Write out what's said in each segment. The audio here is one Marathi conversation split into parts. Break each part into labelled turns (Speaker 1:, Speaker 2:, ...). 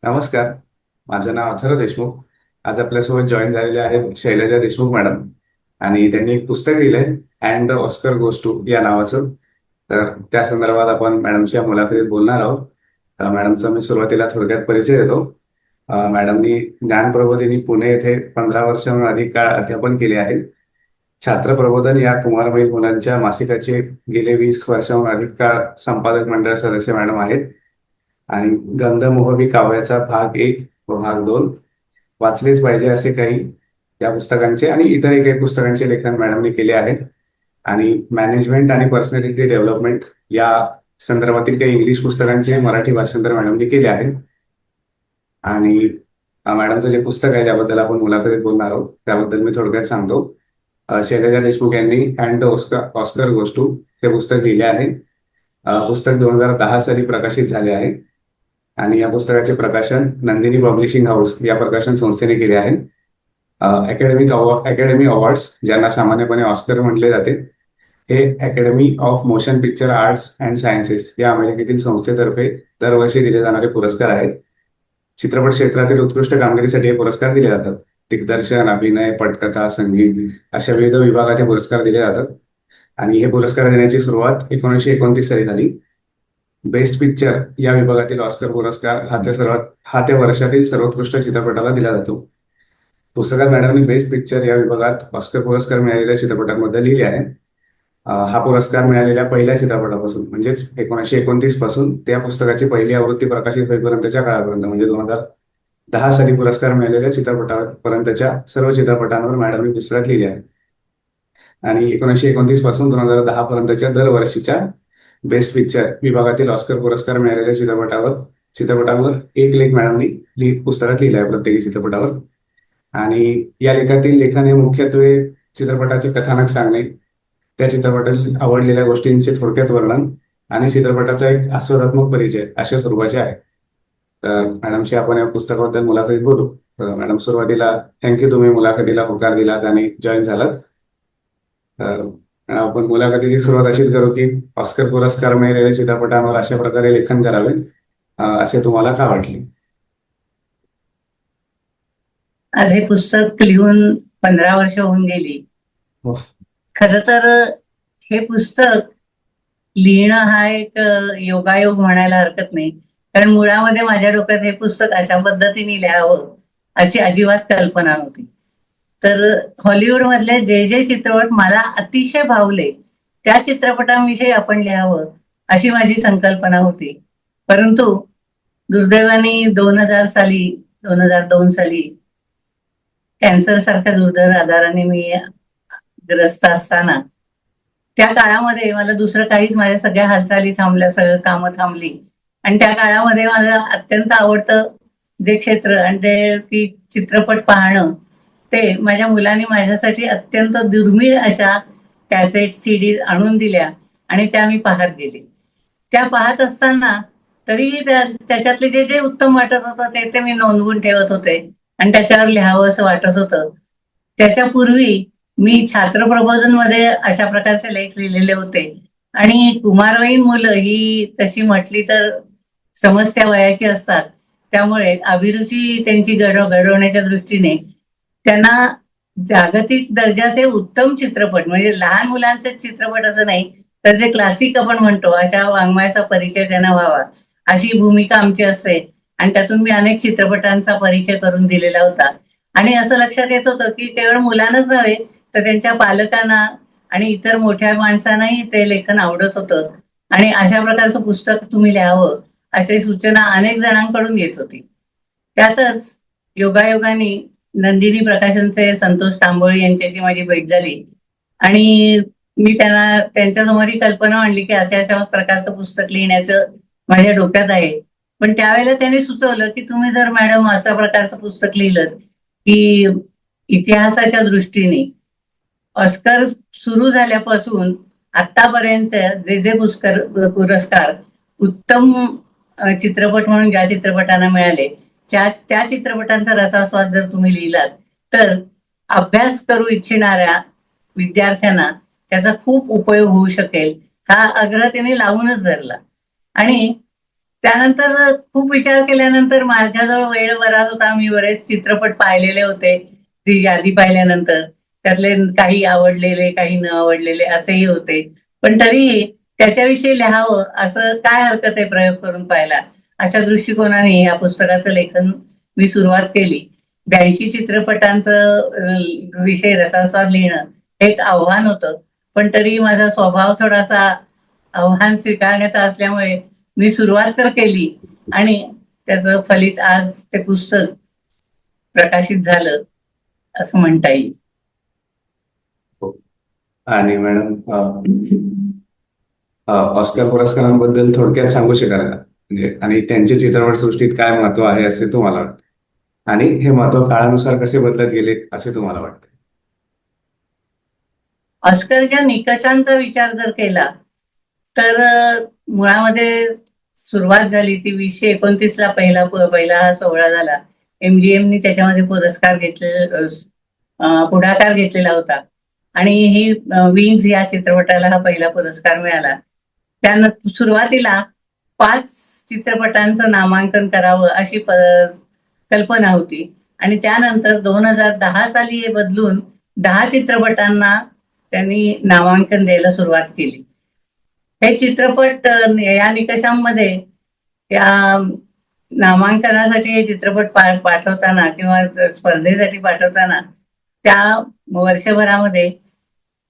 Speaker 1: नमस्कार. माझं नाव अथर्व देशमुख. आज आपल्यासोबत जॉईन झालेले आहेत शैलजा देशमुख मॅडम. आणि त्यांनी एक पुस्तक लिहिलंय, and the Oscar goes to या नावाचं. तर त्या संदर्भात आपण मॅडमच्या मुलाखतीत बोलणार आहोत. मॅडमचा मी सुरुवातीला थोडक्यात परिचय देतो. मॅडमनी ज्ञान प्रबोधिनी पुणे येथे 15 वर्षांहून अधिक काळ अध्यापन केले आहे. छात्र प्रबोधन या कुमारवयीन मुलांच्या मासिकाचे गेले 20 वर्षांहून अधिक काळ संपादक मंडळ सदस्य मॅडम आहेत. आणि गंधमोहरी काव्याचा भाग 1 व भाग 2 वाचलेच पाहिजे असे काही या पुस्तकांचे आणि इतरही काही पुस्तकांचे लेखन मॅडमने केले आहे. आणि मॅनेजमेंट आणि पर्सनॅलिटी डेव्हलपमेंट या संदर्भातील काही इंग्लिश पुस्तकांचे मराठी भाषांतर मॅडमने केले आहे. आणि मॅडमचं जे पुस्तक आहे ज्याबद्दल आपण मुलाखतीत बोलणार आहोत त्याबद्दल मी थोडक्यात सांगतो. शैलजा देशमुख यांनी and the Oscar goes to हे पुस्तक लिहिले आहे. पुस्तक 2010 साली प्रकाशित झाले आहे. आणि या पुस्तकाचे प्रकाशन नंदिनी पब्लिशिंग हाऊस या प्रकाशन संस्थेने केले आहे. अकॅडमी अवॉर्ड्स, ज्यांना सामान्यपणे ऑस्कर म्हटले जाते, हे academy of motion picture arts and sciences या अमेरिकेतील संस्थेतर्फे दरवर्षी दिले जाणारे पुरस्कार आहेत. चित्रपट क्षेत्रातील उत्कृष्ट कामगिरीसाठी हे पुरस्कार दिले जातात. दिग्दर्शन, अभिनय, पटकथा, संगीत अशा विविध विभागात हे पुरस्कार दिले जातात. आणि हे पुरस्कार देण्याची सुरुवात 1929 साली झाली. बेस्ट पिक्चर या विभागातील ऑस्कर पुरस्कार हा त्या वर्षातील सर्वोत्कृष्ट चित्रपटाला दिला जातो. पुस्तकात मॅडमनी बेस्ट पिक्चर या विभागात ऑस्कर पुरस्कार मिळालेल्या चित्रपटांमध्ये लिहिले आहे. हा पुरस्कार मिळालेल्या पहिल्या चित्रपटापासून म्हणजेच 1929 पासून त्या पुस्तकाची पहिली आवृत्ती प्रकाशित होईपर्यंतच्या काळापर्यंत म्हणजे 2010 साली पुरस्कार मिळालेल्या चित्रपटापर्यंतच्या सर्व चित्रपटांवर मॅडमनी पुस्तकात लिहिले आहे. आणि 1929 पासून 2010 पर्यंतच्या दरवर्षीच्या बेस्ट पिक्चर विभागातील ऑस्कर पुरस्कार मिळालेल्या चित्रपटांवर एक लेख मॅडमनी पुस्तकात लिहिला आहे प्रत्येक चित्रपटावर. आणि या लेखातील लेखन हे मुख्यत्वे चित्रपटाचे कथानक सांगणे, त्या चित्रपटातील आवडलेल्या गोष्टींचे थोडक्यात वर्णन आणि चित्रपटाचा एक आस्वादात्मक परिचय अशा स्वरूपाचे आहे. तर मॅडमशी आपण या पुस्तकाबद्दल मुलाखतीत बोलू. तर मॅडम, सुरुवातीला थँक्यू, तुम्ही मुलाखतीला होकार दिलात आणि जॉईन झालात. तर आपण मुलाखतीची सुरुवात अशीच करू की ऑस्कर पुरस्कार मिळालेल्या चित्रपटांवर अशा प्रकारे लेखन करावे असे तुम्हाला का वाटले?
Speaker 2: आज हे पुस्तक लिहून 15 वर्ष होऊन गेली. खर तर हे पुस्तक लिहिणं हा एक योगायोग म्हणायला हरकत नाही, कारण मुळामध्ये माझ्या डोक्यात हे पुस्तक अशा पद्धतीने लिहावं अशी अजिबात कल्पना नव्हती. तर हॉलिवूड मधले जे चित्रपट मला अतिशय भावले त्या चित्रपटांविषयी आपण लिहावं अशी माझी संकल्पना होती. परंतु दुर्दैवाने 2002 साली कॅन्सर सारख्या दुर्धर आजाराने मी ग्रस्त असताना त्या काळामध्ये मला दुसरं काहीच, माझ्या सगळ्या हालचाली थांबल्या, सगळं कामं थांबली. आणि त्या काळामध्ये माझं अत्यंत आवडतं जे क्षेत्र आणि ते की चित्रपट पाहणं, ते माझ्या मुलांनी माझ्यासाठी अत्यंत दुर्मिळ अशा कॅसेट सीडी आणून दिल्या आणि त्या मी पाहत गेले. त्या पाहत असताना तरी त्याच्यातले जे जे उत्तम वाटत होतं ते मी नोंदवून ठेवत होते आणि त्याच्यावर लिहावं असं वाटत होतं. त्याच्यापूर्वी मी छात्र प्रबोधन मध्ये अशा प्रकारचे लेख लिहिलेले होते. आणि कुमारवयीन मुलं ही तशी म्हटली तर समजत्या वयाची असतात, त्यामुळे अभिरुची त्यांची घडवण्याच्या दृष्टीने त्यांना जागतिक दर्जाचे उत्तम चित्रपट, म्हणजे लहान मुलांचे चित्रपट असं नाही तर जे क्लासिक आपण म्हणतो अशा वाङ्मयाचा परिचय त्यांना व्हावा अशी भूमिका आमची असते. आणि त्यातून मी अनेक चित्रपटांचा परिचय करून दिलेला होता. आणि असं लक्षात येत होतं की केवळ मुलांनाच नव्हे तर त्यांच्या पालकांना आणि इतर मोठ्या माणसांनाही ते लेखन आवडत होतं. आणि अशा प्रकारचं पुस्तक तुम्ही लिहावं अशी सूचना अनेक जणांकडून येत होती. त्यातच योगायोगाने नंदिनी प्रकाशनचे संतोष तांबोळी यांच्याशी माझी भेट झाली आणि मी त्यांना त्यांच्यासमोर ही कल्पना मांडली की अशा अशा प्रकारचं पुस्तक लिहिण्याचं माझ्या डोक्यात आहे. पण त्यावेळेला त्यांनी सुचवलं की तुम्ही जर मॅडम अशा प्रकारचं पुस्तक लिहिलं की इतिहासाच्या दृष्टीने ऑस्कर सुरू झाल्यापासून आतापर्यंत जे जे पुरस्कार उत्तम चित्रपट म्हणून ज्या चित्रपटांना मिळाले त्या चित्रपटांचा रसास्वाद जर तुम्ही लिहिलात तर अभ्यास करू इच्छिणाऱ्या विद्यार्थ्यांना त्याचा खूप उपयोग होऊ शकेल, हा आग्रह त्यांनी लावूनच धरला. आणि त्यानंतर खूप विचार केल्यानंतर माझ्याजवळ वेळ बराच होता. मी बरेच चित्रपट पाहिलेले होते. ती यादी पाहिल्यानंतर त्यातले काही आवडलेले, काही न आवडलेले असेही होते. पण तरीही त्याच्याविषयी लिहावं असं काय हरकत आहे प्रयोग करून पाहायला. अशा दृष्टिकोनाने या पुस्तकाचं लेखन मी सुरुवात केली. 82 चित्रपटांचं विषय रसास्वाद लिहिणं हे एक आव्हान होतं. पण तरी माझा स्वभाव थोडासा आव्हान स्वीकारण्याचा असल्यामुळे मी सुरुवात तर केली आणि त्याचं फलित आज ते पुस्तक प्रकाशित झालं असं म्हणता येईल.
Speaker 1: हो. आणि मॅडम, ऑस्कर पुरस्कारांबद्दल थोडक्यात सांगू शकाल का? म्हणजे आणि त्यांच्या चित्रपटसृष्टीत काय महत्व आहे असे तुम्हाला वाटते, आणि हे महत्व काळानुसार कसे बदलत गेले असे तुम्हाला वाटते?
Speaker 2: ऑस्करच्या निकषांचा विचार जर केला तर मुळामध्ये सुरुवात झाली ती 2029 ला पहिला हा सोहळा झाला. MGMनी त्याच्यामध्ये पुरस्कार पुढाकार घेतलेला होता आणि ही विंग्स या चित्रपटाला हा पहिला पुरस्कार मिळाला. त्यानंतर सुरुवातीला 5 चित्रपटांचं नामांकन करावं अशी कल्पना होती आणि त्यानंतर 2010 साली हे बदलून 10 चित्रपटांना त्यांनी नामांकन द्यायला सुरुवात केली. हे चित्रपट या निकषांमध्ये या नामांकनासाठी हे चित्रपट पाठवताना किंवा स्पर्धेसाठी पाठवताना त्या वर्षभरामध्ये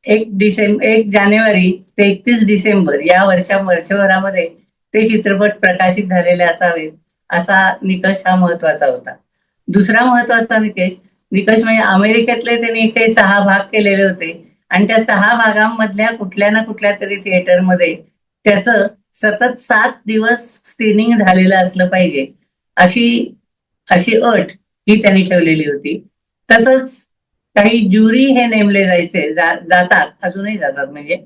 Speaker 2: 1 जानेवारी ते 31 डिसेंबर या वर्षभरामध्ये ते चित्रपट प्रकाशित झालेले असावेत असा निकष हा महत्वाचा होता. दुसरा महत्वाचा निकष म्हणजे अमेरिकेतले त्यांनी काही 6 भाग केलेले होते आणि त्या 6 भागांमधल्या कुठल्या ना कुठल्या तरी थिएटरमध्ये त्याचं सतत 7 दिवस स्क्रीनिंग झालेलं असलं पाहिजे अशी अशी अट ही त्यांनी ठेवलेली होती. तसंच काही ज्युरी हे नेमले जातात, अजूनही जातात. म्हणजे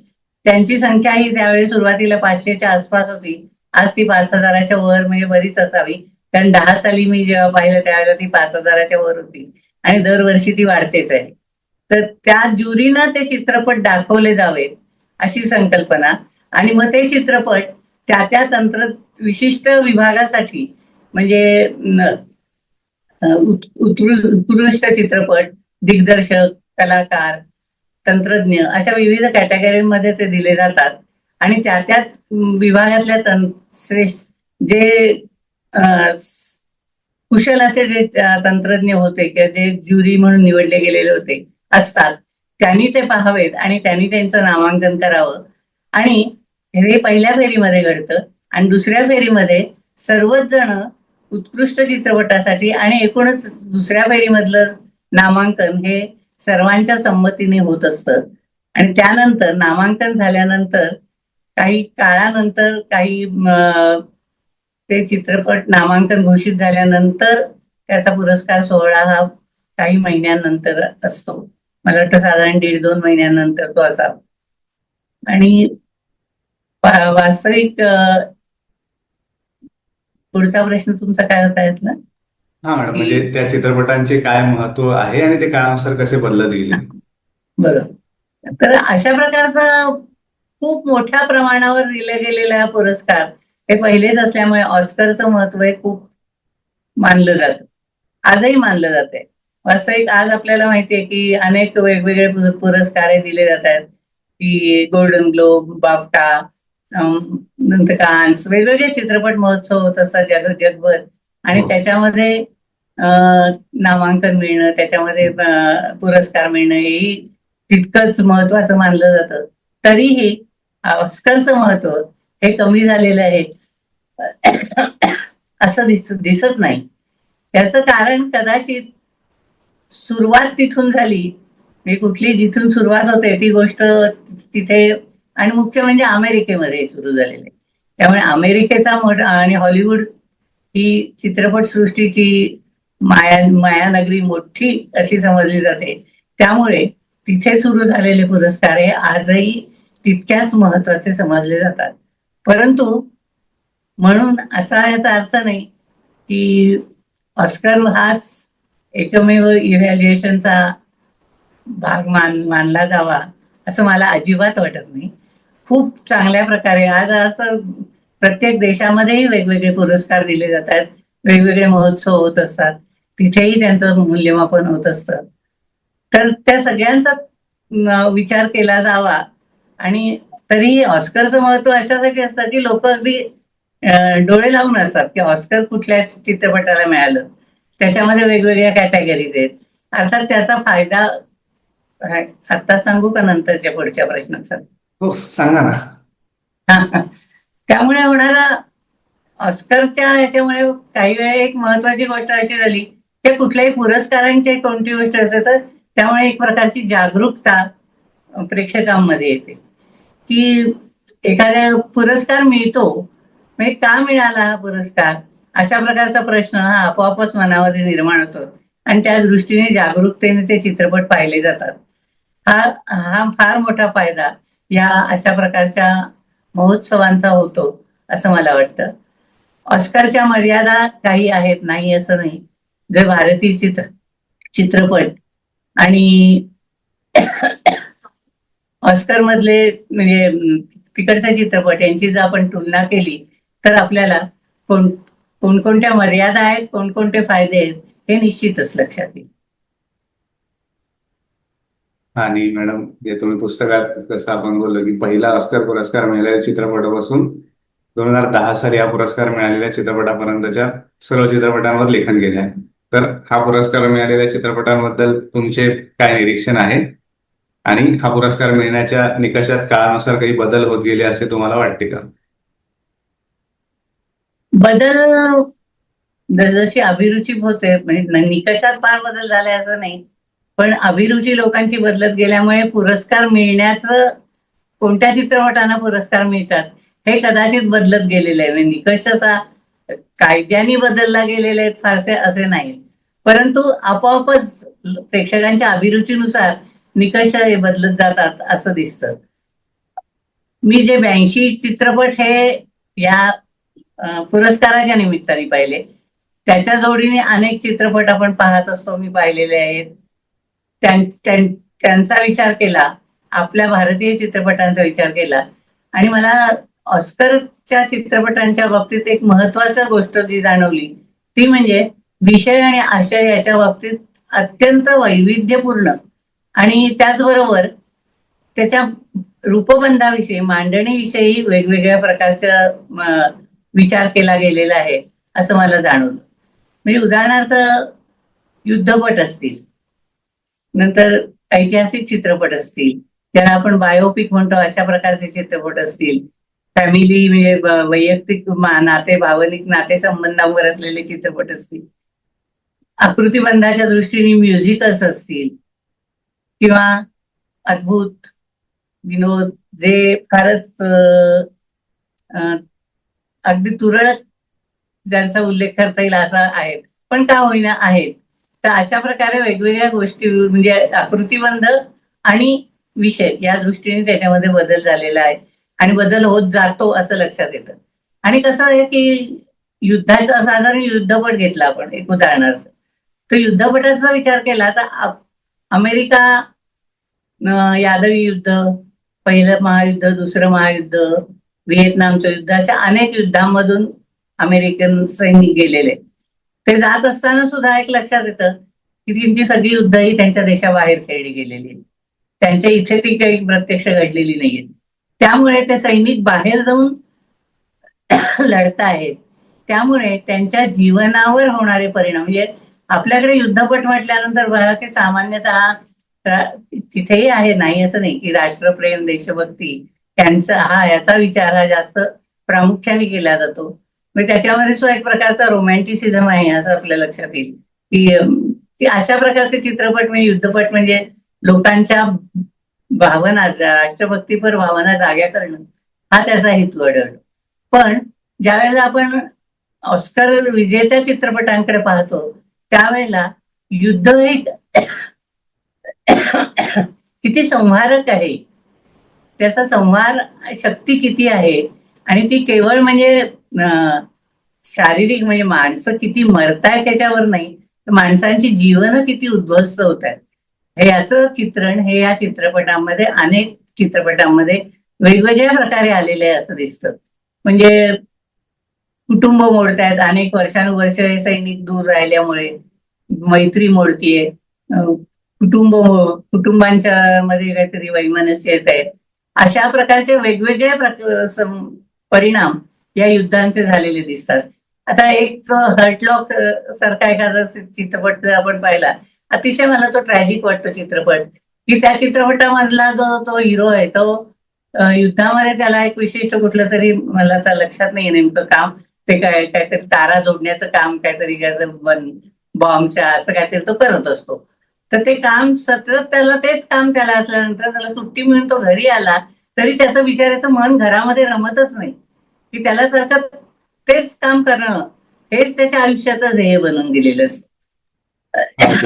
Speaker 2: त्यांची संख्या ही त्यावेळी सुरुवातीला 500च्या आसपास होती. आज ती 5,000च्या वर म्हणजे बरीच असावी, कारण 10 साली मी जेव्हा पाहिलं त्यावेळेला ती 5,000च्या वर होती आणि दरवर्षी ती वाढतेच आहे. तर त्या ज्युरीनं ते चित्रपट दाखवले जावेत अशी संकल्पना आणि मग ते चित्रपट त्या विशिष्ट विभागासाठी म्हणजे उत्कृष्ट चित्रपट, दिग्दर्शक, कलाकार, तंत्रज्ञ अशा विविध कॅटेगरीमध्ये ते दिले जातात आणि त्या विभागातल्या श्रेष्ठ जे कुशल असे जे तंत्रज्ञ होते किंवा जे ज्युरी म्हणून निवडले गेलेले होते असतात त्यांनी ते पाहावेत आणि त्यांनी त्यांचं नामांकन करावं. आणि हे पहिल्या फेरीमध्ये घडतं आणि दुसऱ्या फेरीमध्ये सर्वच जण उत्कृष्ट चित्रपटासाठी आणि एकूणच दुसऱ्या फेरीमधलं नामांकन हे सर्वांच्या संमतीने होत असतं. आणि त्यानंतर नामांकन झाल्यानंतर काही काळानंतर ते चित्रपट नामांकन घोषित झाल्यानंतर त्याचा पुरस्कार सोहळा हा काही महिन्यांनंतर असतो. मला वाटतं साधारण 1.5-2 महिन्यांनंतर तो असावा. आणि वास्तविक पुढचा प्रश्न तुमचा काय होता यातला?
Speaker 1: हा मॅडम, म्हणजे त्या चित्रपटांचे काय महत्व आहे आणि ते काळानुसार कसे बदलत गेले.
Speaker 2: बरोबर. तर अशा प्रकारचा खूप मोठ्या प्रमाणावर दिले गेलेला पुरस्कार हे पहिलेच असल्यामुळे ऑस्करचं महत्व हे खूप मानलं जातं. आजही मानलं जाते. वास्तविक आज आपल्याला माहितीये की अनेक वेगवेगळे पुरस्कार दिले जात आहेत, की गोल्डन ग्लोब, बाफ्टा, नंतर कान्स, वेगवेगळे चित्रपट महोत्सव होत असतात जगभर आणि त्याच्यामध्ये नामांकन मिळणं, त्याच्यामध्ये पुरस्कार मिळणं हेही तितकंच महत्वाचं मानलं जातं. तरीही ऑस्करचं महत्व हे कमी झालेलं आहे असं दिसत नाही. त्याचं कारण कदाचित सुरुवात तिथून झाली, कुठली जिथून सुरुवात होते ती गोष्ट तिथे, आणि मुख्य म्हणजे अमेरिकेमध्ये सुरू झालेले. त्यामुळे अमेरिकेचा आणि हॉलिवूड ही चित्रपटसृष्टीची मायानगरी मोठी अशी समजली जाते. त्यामुळे तिथे सुरू झालेले पुरस्कार हे आजही तितक्याच महत्वाचे समजले जातात. परंतु म्हणून असा याचा अर्थ नाही की ऑस्कर हाच एकमेव इव्हॅल्युएशनचा भाग मानला जावा असं मला अजिबात वाटत नाही. खूप चांगल्या प्रकारे आज असं प्रत्येक देशामध्येही वेगवेगळे पुरस्कार दिले जातात, वेगवेगळे महोत्सव होत असतात, तिथेही त्यांचं मूल्यमापन होत असतं. तर त्या सगळ्यांचा विचार केला जावा. आणि तरीही ऑस्करचं महत्व अशासाठी असतं की लोक अगदी डोळे लावून असतात की ऑस्कर कुठल्या चित्रपटाला मिळालं. त्याच्यामध्ये वेगवेगळ्या कॅटेगरीज आहेत. अर्थात त्याचा फायदा आता सांगू का नंतरच्या पुढच्या प्रश्नाचा?
Speaker 1: हो, सांगा ना.
Speaker 2: त्यामुळे होणारा ऑस्करच्या ह्याच्यामुळे काही वेळा एक महत्वाची गोष्ट अशी झाली की कुठल्याही पुरस्कारांची कोणती गोष्ट असते तर त्यामुळे एक प्रकारची जागरूकता प्रेक्षकांमध्ये येते की एखाद्या पुरस्कार मिळतो, म्हणजे का मिळाला हा पुरस्कार, अशा प्रकारचा प्रश्न हा आपोआपच मनामध्ये निर्माण होतो आणि त्या दृष्टीने जागरूकतेने ते चित्रपट पाहिले जातात. हा हा फार मोठा फायदा या अशा प्रकारच्या महोत्सवांचा होतो असं मला वाटतं. ऑस्करच्या मर्यादा काही आहेत, नाही असं नाही. जर भारतीय चित्रपट आणि ऑस्कर मधले म्हणजे तिकडचा चित्रपट यांची जर आपण तुलना केली तर आपल्याला कोणकोणत्या मर्यादा आहेत, कोणकोणते फायदे आहेत हे निश्चितच लक्षात येईल.
Speaker 1: आणि मॅडम, जे तुम्ही पुस्तकात जसं आपण बोललो की पहिला ऑस्कर पुरस्कार मिळालेल्या चित्रपटापासून 2010 साली हा पुरस्कार मिळालेल्या चित्रपटापर्यंतच्या सर्व चित्रपटांवर लेखन केले आहे. तर हा पुरस्कार मिळालेल्या चित्रपटांबद्दल तुमचे काय निरीक्षण आहे आणि हा पुरस्कार मिळण्याच्या निकषात काळानुसार काही बदल होत गेले असे तुम्हाला वाटते का?
Speaker 2: बदल जशी अभिरुची होते, म्हणजे निकषात फार बदल झाले असं नाही, पण अभिरुची लोकांची बदलत गेल्यामुळे पुरस्कार मिळण्याचं, कोणत्या चित्रपटांना पुरस्कार मिळतात हे कदाचित बदलत गेलेलं आहे. म्हणजे निकष असा कायद्याने बदलला गेलेले आहेत फारसे असे नाही, परंतु आपोआपच प्रेक्षकांच्या अभिरुचीनुसार निकष हे बदलत जातात असं दिसतं. मी जे 82 चित्रपट हे या पुरस्काराच्या निमित्ताने पाहिले, त्याच्या जोडीने अनेक चित्रपट आपण पाहत असतो, मी पाहिलेले आहेत. त्यांचा विचार केला, आपल्या भारतीय चित्रपटांचा विचार केला आणि मला ऑस्करच्या चित्रपटांच्या बाबतीत एक महत्वाची गोष्ट जी जाणवली ती म्हणजे विषय आणि आशय याच्या बाबतीत अत्यंत वैविध्यपूर्ण आणि त्याचबरोबर त्याच्या रूपबंधाविषयी, मांडणीविषयी वेगवेगळ्या प्रकारचा विचार केला गेलेला आहे असं मला जाणवलं. म्हणजे उदाहरणार्थ युद्धपट असतील, नंतर ऐतिहासिक चित्रपट असतील, ज्याला आपण बायोपिक म्हणतो अशा प्रकारचे चित्रपट असतील, फॅमिली म्हणजे वैयक्तिक नाते, भावनिक नातेसंबंधांवर असलेले चित्रपट असतील, आकृतीबंधाच्या दृष्टीने म्युझिकल्स असतील किंवा अद्भुत विनोद जे फारच अगदी तुरळक ज्यांचा उल्लेख करता येईल असा आहेत, पण का होईना आहेत. तर अशा प्रकारे वेगवेगळ्या गोष्टी म्हणजे आकृतीबंध आणि विषय या दृष्टीने त्याच्यामध्ये बदल झालेला आहे आणि बदल होत जातो असं लक्षात येतं. आणि कसं आहे की युद्धाचा साधारण युद्धपट घेतला आपण एक उदाहरणार्थ, तर युद्धपटाचा विचार केला तर अमेरिका यादवी युद्ध, पहिलं महायुद्ध, दुसरं महायुद्ध, व्हिएतनामचं युद्ध, अशा अनेक युद्धांमधून अमेरिकन सैनिक गेलेले. ते जात असताना सुद्धा एक लक्षात येतं की त्यांची सगळी युद्ध ही त्यांच्या देशाबाहेर खेळली गेलेली, त्यांच्या इथे ती काही प्रत्यक्ष घडलेली नाहीये. त्यामुळे ते सैनिक बाहेर जाऊन लढतायत, त्यामुळे त्यांच्या जीवनावर होणारे परिणाम, म्हणजे आपल्याकडे युद्धपट म्हटल्यानंतर बघा की सामान्यतः तिथेही आहे, नाही असं नाही, की राष्ट्रप्रेम, देशभक्ती याचा विचार हा जास्त प्रामुख्याने केला जातो. म्हणजे त्याच्यामध्ये सुद्धा एक प्रकारचा रोमॅन्टिसिझम आहे असं आपल्या लक्षात येईल की अशा प्रकारचे चित्रपट म्हणजे युद्धपट म्हणजे लोकांच्या भावना, राष्ट्रभक्तीपर भावना जाग्या करणं हा त्याचा हेतू आढळतो. पण ज्यावेळेला आपण ऑस्कर विजेत्या चित्रपटांकडे पाहतो त्यावेळेला युद्ध एक किती संहारक आहे, त्याचा संहार शक्ती किती आहे आणि ती केवळ म्हणजे शारीरिक म्हणजे माणसं किती मरतायत त्याच्यावर नाही, तर माणसांची जीवन किती उद्ध्वस्त होत आहेत हे याचं चित्रण हे या अनेक चित्रपटांमध्ये वेगवेगळ्या प्रकारे आलेले आहे असं दिसतं. म्हणजे कुटुंब मोडतायत, अनेक वर्षानुवर्ष हे सैनिक दूर राहिल्यामुळे मैत्री मोडतीये, कुटुंबांच्या मध्ये काहीतरी वैमनस्य येत आहे. अशा प्रकारचे वेगवेगळे परिणाम या युद्धांचे झालेले दिसतात. आता एक हर्टलॉक सारखा एखादा चित्रपट जर आपण पाहिला, अतिशय मला तो ट्रॅजिक वाटतो चित्रपट, की त्या चित्रपटामधला जो तो हिरो आहे तो युद्धामध्ये त्याला एक विशिष्ट कुठलं तरी, मला आता लक्षात नाही नेमकं काम, ते काहीतरी तारा जोडण्याचं काम, काहीतरी बॉम्बच्या असं काहीतरी तो करत असतो. तर ते काम सतत त्याला तेच काम त्याला असल्यानंतर त्याला सुट्टी मिळून तो घरी आला तरी त्याचं बिचाऱ्याचं मन घरामध्ये रमतच नाही, की त्याला सारखं तेच काम करणं हेच त्याच्या आयुष्याचं ध्येय बनून दिलेलं असतं.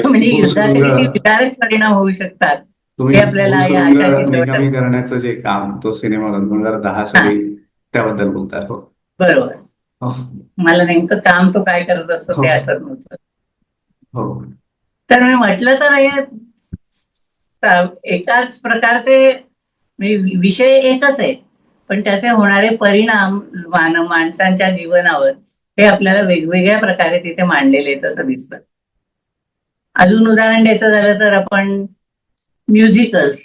Speaker 2: म्हणजे युद्धाचे
Speaker 1: भूसुरुंग
Speaker 2: किती विकारक परिणाम होऊ शकतात
Speaker 1: तुम्ही
Speaker 2: हे आपल्याला या
Speaker 1: भूसुरुंग
Speaker 2: अशा चित्रपटात.
Speaker 1: निकामी करण्याचं जे काम तो सिनेमा 2010
Speaker 2: हा,
Speaker 1: साली त्याबद्दल बोलतात. हो.
Speaker 2: बरोबर.
Speaker 1: हो.
Speaker 2: मला नेमकं काम तो काय करत असतो
Speaker 1: हो.
Speaker 2: ते आठवत नव्हतं.
Speaker 1: हो.
Speaker 2: तर मी म्हटलं तर हे एकाच प्रकारचे म्हणजे विषय एकच आहे, पण त्याचे होणारे परिणाम माणसांच्या जीवनावर हे आपल्याला वेगवेगळ्या प्रकारे तिथे मांडलेले आहेत असं दिसतं. अजून उदाहरण द्यायचं झालं तर आपण म्युझिकल्स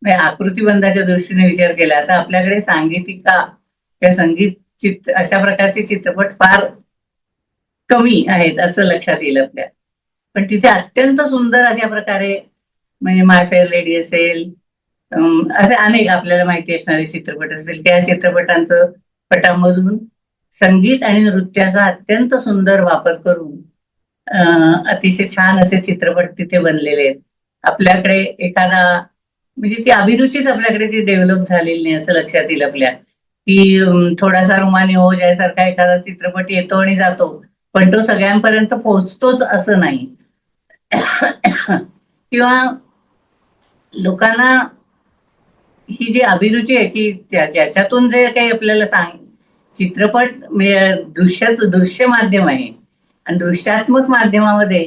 Speaker 2: म्हणजे आकृतीबंधाच्या दृष्टीने विचार केला तर आपल्याकडे सांगीतिका किंवा संगीत अशा प्रकारचे चित्रपट फार कमी आहेत असं लक्षात येईल आपल्या. पण तिथे अत्यंत सुंदर अशा प्रकारे म्हणजे माय फेअर लेडी असेल, असे अनेक आपल्याला माहिती असणारे चित्रपट असतील, त्या चित्रपटांचं पटामधून संगीत आणि नृत्याचा अत्यंत सुंदर वापर करून अतिशय छान असे चित्रपट तिथे बनलेले आहेत. आपल्याकडे एखादा म्हणजे ती अभिरुचीच आपल्याकडे ती डेव्हलप झालेली नाही असं लक्षात येईल आपल्या, की थोडासा रुमानी हो जायसारखा एखादा चित्रपट येतो आणि जातो, पण तो सगळ्यांपर्यंत पोहोचतोच असं नाही. किंवा लोकांना ही जी अभिरुची आहे की ज्याच्यातून जे काही आपल्याला चित्रपट दृश्य माध्यम आहे आणि दृश्यात्मक माध्यमामध्ये